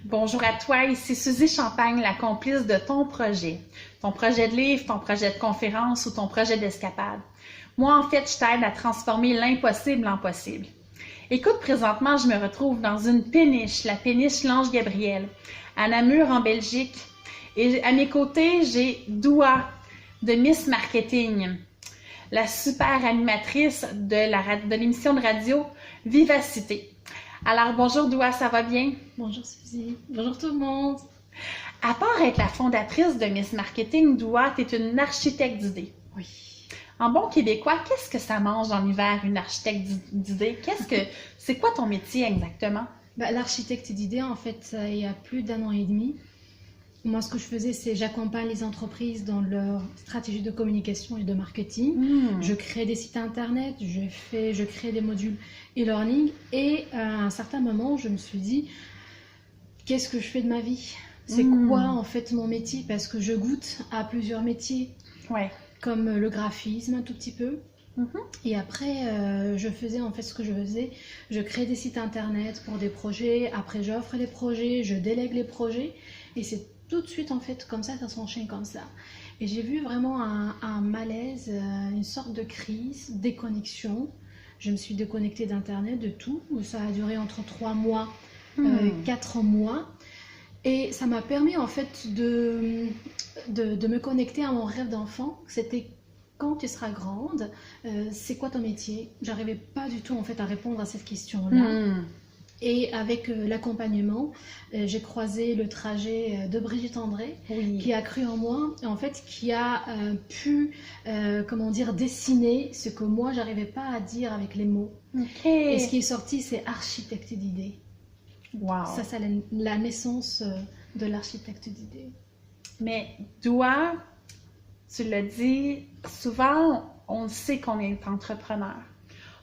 Bonjour à toi, ici Suzy Champagne, la complice de ton projet. Ton projet de livre, ton projet de conférence ou ton projet d'escapade. Moi, en fait, je t'aide à transformer l'impossible en possible. Écoute, présentement, je me retrouve dans une péniche, la péniche L'Ange Gabriel, à Namur, en Belgique. Et à mes côtés, j'ai Doua de Miss Marketing, la super animatrice de l'émission de radio Vivacité. Alors, bonjour Doua, ça va bien? Bonjour Suzy, bonjour tout le monde. À part être la fondatrice de Miss Marketing, Doua, tu es une architecte d'idées. Oui. En bon québécois, qu'est-ce que ça mange en hiver, une architecte d'idées? C'est quoi ton métier exactement? L'architecte d'idées, en fait, il y a plus d'1 an et demi. Moi, ce que je faisais, c'est j'accompagne les entreprises dans leur stratégie de communication et de marketing. Je crée des sites internet, je crée des modules e-learning. Et à un certain moment, je me suis dit, qu'est-ce que je fais de ma vie? C'est quoi en fait mon métier? Parce que je goûte à plusieurs métiers, comme le graphisme un tout petit peu. Et après, je faisais en fait ce que je faisais. Je crée des sites internet pour des projets. Après, j'offre les projets, je délègue les projets. Et c'est tout de suite en fait comme ça s'enchaîne comme ça. Et j'ai vu vraiment un malaise, une sorte de crise, déconnexion. Je me suis déconnectée d'internet, de tout. Ça a duré entre 3 mois, 4 mois. Et ça m'a permis en fait de me connecter à mon rêve d'enfant. C'était quand tu seras grande, c'est quoi ton métier? J'arrivais pas du tout en fait à répondre à cette question-là. Et avec l'accompagnement, j'ai croisé le trajet de Brigitte André, qui a cru en moi, en fait, qui a pu, dessiner ce que moi, j'arrivais pas à dire avec les mots. Et ce qui est sorti, c'est architecte d'idées. Wow. Ça, c'est la naissance de l'architecte d'idées. Mais Doua, tu l'as dit, souvent, on le sait qu'on est entrepreneur.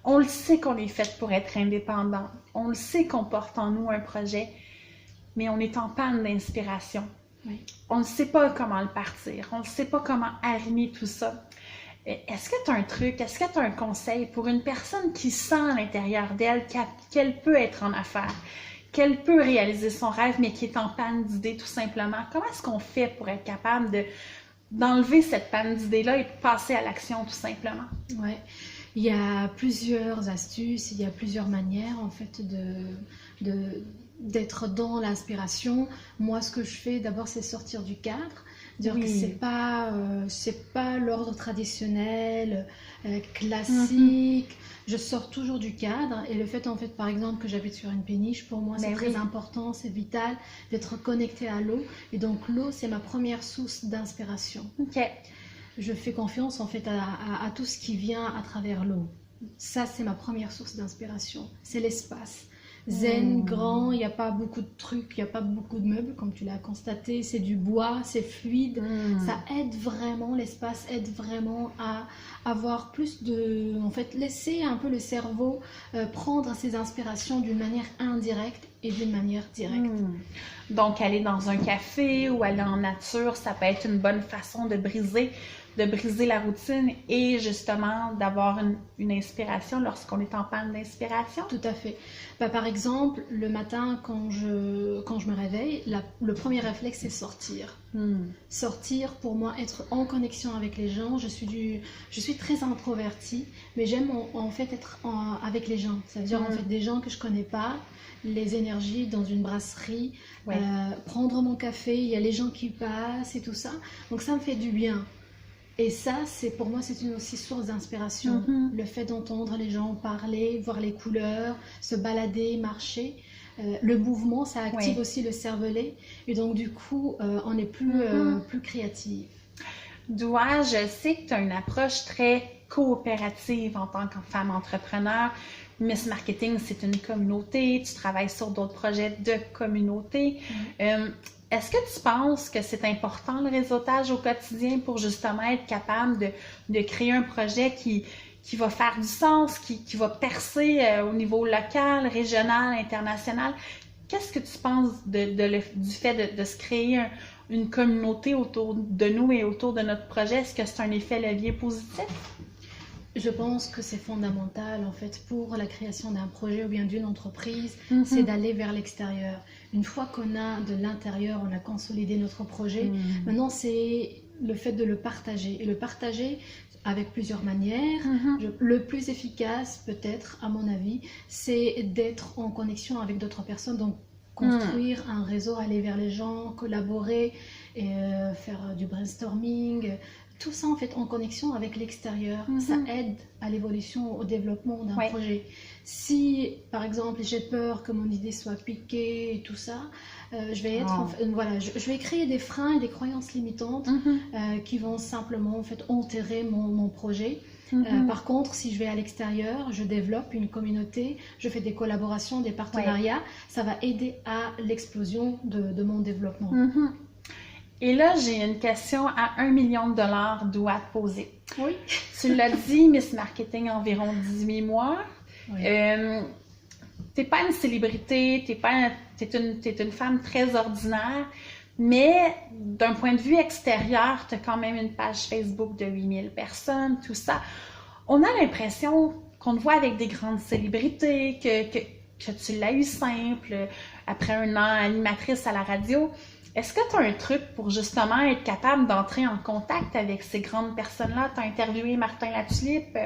On le sait qu'on est fait pour être indépendant. On le sait qu'on porte en nous un projet, mais on est en panne d'inspiration. On ne sait pas comment le partir. On ne sait pas comment arrimer tout ça. Est-ce que tu as un truc, est-ce que tu as un conseil pour une personne qui sent à l'intérieur d'elle qu'elle peut être en affaires, qu'elle peut réaliser son rêve, mais qui est en panne d'idées tout simplement? Comment est-ce qu'on fait pour être capable d'enlever cette panne d'idées-là et de passer à l'action tout simplement? Ouais. Il y a plusieurs astuces, il y a plusieurs manières en fait d'être dans l'inspiration. Moi, ce que je fais d'abord, c'est sortir du cadre. Dire que c'est pas l'ordre traditionnel, classique. Je sors toujours du cadre. Et le fait, en fait, par exemple, que j'habite sur une péniche, pour moi, c'est très important, c'est vital d'être connecté à l'eau. Et donc, l'eau, c'est ma première source d'inspiration. Je fais confiance en fait à tout ce qui vient à travers l'eau. Ça, c'est ma première source d'inspiration. C'est l'espace. Zen, grand, il n'y a pas beaucoup de trucs, il n'y a pas beaucoup de meubles, comme tu l'as constaté. C'est du bois, c'est fluide. Ça aide vraiment, l'espace aide vraiment à avoir plus de... En fait, laisser un peu le cerveau prendre ses inspirations d'une manière indirecte et d'une manière directe. Donc, aller dans un café ou aller en nature, ça peut être une bonne façon de briser la routine et justement d'avoir une inspiration lorsqu'on est en panne d'inspiration. Tout à fait. Par exemple, le matin, quand je me réveille, le premier réflexe, c'est sortir. Sortir, pour moi, être en connexion avec les gens. Je suis très introvertie, mais j'aime en fait être avec les gens. Ça veut dire en fait des gens que je connais pas, les énergies dans une brasserie, prendre mon café, il y a les gens qui passent et tout ça. Donc ça me fait du bien. Et ça, pour moi, c'est une aussi source d'inspiration. Le fait d'entendre les gens parler, voir les couleurs, se balader, marcher. Le mouvement, ça active aussi le cervelet. Et donc, du coup, on est plus créatif. Doua, je sais que tu as une approche très coopérative en tant que femme entrepreneur. Miss Marketing, c'est une communauté. Tu travailles sur d'autres projets de communauté. Est-ce que tu penses que c'est important le réseautage au quotidien pour justement être capable de créer un projet qui va faire du sens, qui va percer au niveau local, régional, international? Qu'est-ce que tu penses du fait de se créer une communauté autour de nous et autour de notre projet? Est-ce que c'est un effet levier positif? Je pense que c'est fondamental en fait pour la création d'un projet ou bien d'une entreprise, c'est d'aller vers l'extérieur. Une fois qu'on a de l'intérieur, on a consolidé notre projet, maintenant c'est le fait de le partager. Et le partager avec plusieurs manières. Le plus efficace peut-être, à mon avis, c'est d'être en connexion avec d'autres personnes, donc construire un réseau, aller vers les gens, collaborer, et faire du brainstorming. Tout ça en fait en connexion avec l'extérieur, ça aide à l'évolution, au développement d'un projet. Si par exemple j'ai peur que mon idée soit piquée et tout ça, je vais je vais créer des freins et des croyances limitantes qui vont simplement en fait enterrer mon projet. Par contre, si je vais à l'extérieur, je développe une communauté, je fais des collaborations, des partenariats, ça va aider à l'explosion de mon développement. Et là, j'ai une question à 1 million de dollars doit te poser. Oui. Tu l'as dit, Miss Marketing, environ 18 mois. Oui. T'es pas une célébrité, t'es une femme très ordinaire, mais d'un point de vue extérieur, t'as quand même une page Facebook de 8000 personnes, tout ça. On a l'impression qu'on te voit avec des grandes célébrités, que tu l'as eu simple, après un an animatrice à la radio. Est-ce que tu as un truc pour justement être capable d'entrer en contact avec ces grandes personnes-là? Tu as interviewé Martin Latulippe.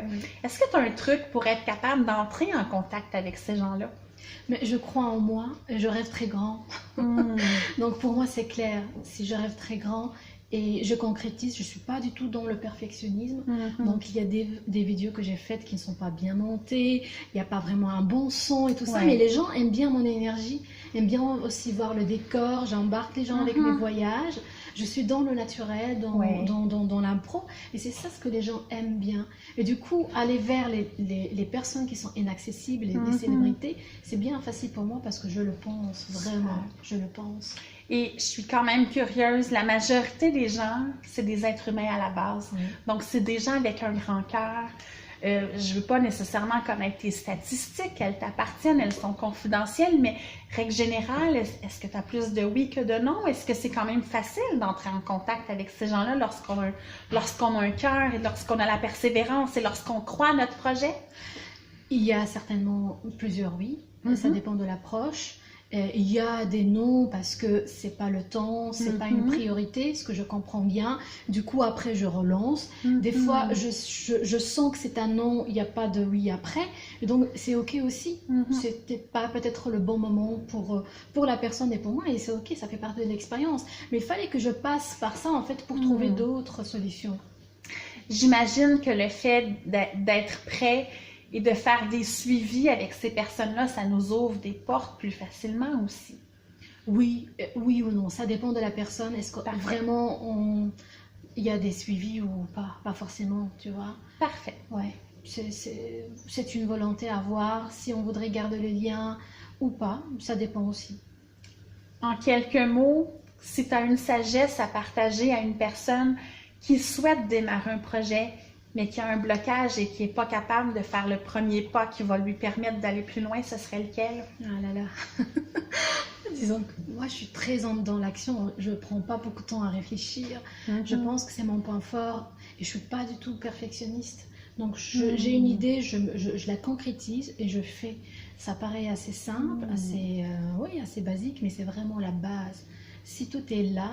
Est-ce que tu as un truc pour être capable d'entrer en contact avec ces gens-là? Mais je crois en moi et je rêve très grand. Donc pour moi, c'est clair. Si je rêve très grand et je concrétise, je ne suis pas du tout dans le perfectionnisme. Donc il y a des vidéos que j'ai faites qui ne sont pas bien montées. Il n'y a pas vraiment un bon son et tout ça. Mais les gens aiment bien mon énergie, aiment bien aussi voir le décor. J'embarque les gens avec mes voyages. Je suis dans le naturel, dans l'impro. Et c'est ça ce que les gens aiment bien. Et du coup, aller vers les personnes qui sont inaccessibles, les célébrités, c'est bien facile pour moi parce que je le pense, vraiment, je le pense. Et je suis quand même curieuse, la majorité des gens, c'est des êtres humains à la base. Donc, c'est des gens avec un grand cœur. Je ne veux pas nécessairement connaître tes statistiques, elles t'appartiennent, elles sont confidentielles, mais règle générale, est-ce que tu as plus de oui que de non? Est-ce que c'est quand même facile d'entrer en contact avec ces gens-là lorsqu'on a un cœur et lorsqu'on a la persévérance et lorsqu'on croit à notre projet? Il y a certainement plusieurs oui, ça dépend de l'approche. Il y a des non parce que c'est pas le temps, c'est pas une priorité, ce que je comprends bien. Du coup, après, je relance. Des fois, je sens que c'est un non, il n'y a pas de oui après. Et donc, c'est OK aussi. C'était pas peut-être le bon moment pour la personne et pour moi. Et c'est OK, ça fait partie de l'expérience. Mais il fallait que je passe par ça, en fait, pour trouver d'autres solutions. J'imagine que le fait d'être prêt et de faire des suivis avec ces personnes-là, ça nous ouvre des portes plus facilement aussi. Oui ou non, ça dépend de la personne. Est-ce que vraiment il y a des suivis ou pas? Pas forcément, tu vois. Parfait. Ouais, c'est une volonté à voir, si on voudrait garder le lien ou pas, ça dépend aussi. En quelques mots, si tu as une sagesse à partager à une personne qui souhaite démarrer un projet, mais qui a un blocage et qui n'est pas capable de faire le premier pas qui va lui permettre d'aller plus loin, ce serait lequel? Ah là là. Disons que moi, je suis très dans l'action. Je ne prends pas beaucoup de temps à réfléchir. Je pense que c'est mon point fort et je ne suis pas du tout perfectionniste. Donc, j'ai une idée, je la concrétise et je fais. Ça paraît assez simple, assez basique, mais c'est vraiment la base. Si tout est là,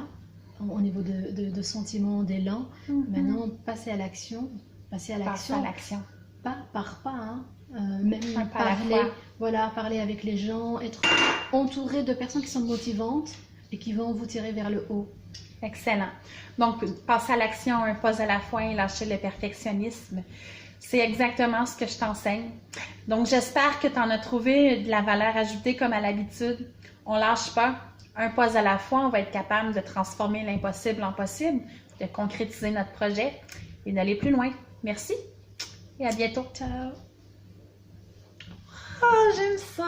au niveau de sentiments, d'élan, maintenant, passer à l'action. Pas par pas, hein. Même parler avec les gens, être entouré de personnes qui sont motivantes et qui vont vous tirer vers le haut. Excellent. Donc, passer à l'action, un pas à la fois et lâcher le perfectionnisme. C'est exactement ce que je t'enseigne. Donc, j'espère que tu en as trouvé de la valeur ajoutée comme à l'habitude. On lâche pas. Un pas à la fois, on va être capable de transformer l'impossible en possible, de concrétiser notre projet et d'aller plus loin. Merci et à bientôt. Ciao. Oh, j'aime ça!